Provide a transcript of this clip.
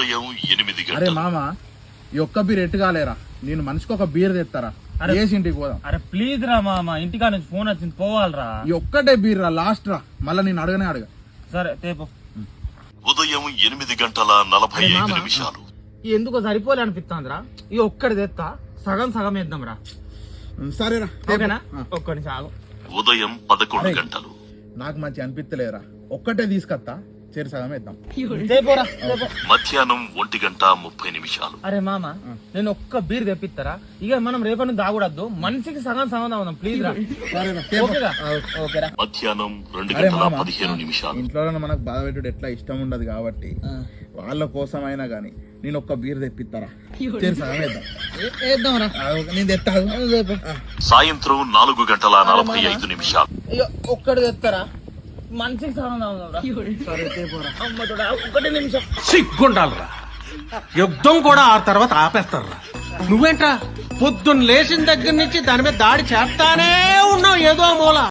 ఉదయం 8 అరే గంటలు. మామ ఈ ఒక్క బీర్ ఎట్టుగాలేరా నేను మనిషికి ఒక బీర్ తెస్తారా వేసి ఇంటికి పోదాం. అరే ప్లీజ్ రా మామ, ఇంటికా నుంచి ఫోన్ వచ్చింది, పోవాలరా. ఈ ఒక్కటే బీర్ రా లాస్ట్ రా, మళ్ళా నేను అడగనే అడగ. సరే తేపో. ఉదయం 8:45. ఎందుకో సరిపోలే అనిపిస్తాందిరా, ఈ ఒక్కడి తెస్తా, సగం సగం వేద్దాం రా. సరేరా ఓకేనా? ఒక్కడి సాగు. ఉదయం 11 గంటలు. నాకు మంచి అనిపిస్తలేరా, ఒక్కటే తీసుకొస్తా, చేరి సగం వేద్దాం. తేపోరా తేపో. మధ్యాహ్నం 1:30. అరే మామ నేను ఒక్క బీర్ తెప్పిస్తారా, ఇక మనం రేపటి నుంచి తాగూడద్దు, మనిషికి సగం సగం తాగుదాం ప్లీజ్ రా. ఓకేగా? ఓకేరా. మధ్యాహ్నం అరే మామ 2:15. ఇంట్లో మనకు బాధ పెట్టుడు ఎట్లా ఇష్టం ఉండదు కాబట్టి వాళ్ళ కోసమైనా గానీ నేను ఒక్క బీర్ తెప్పిస్తారా, చేరి సగం వేద్దాం. వేద్దాం రా. నేను తెస్తాను. సాయంత్రం 4:45. ఇక ఒక్కడి తెస్తారా, మనిషికి సగం తాగుదాం రా. సరే తేపోరా. అమ్మ తోడా, ఒక్కటి నిమిషం. సిగ్గుండాలరా, యుద్ధం కూడా ఆ తర్వాత ఆపేస్తారా. నువ్వేంట్రా పొద్దున్న లేచిన దగ్గర నుంచి దాని మీద దాడి చేస్తానే ఉన్నావు ఏదో మూల.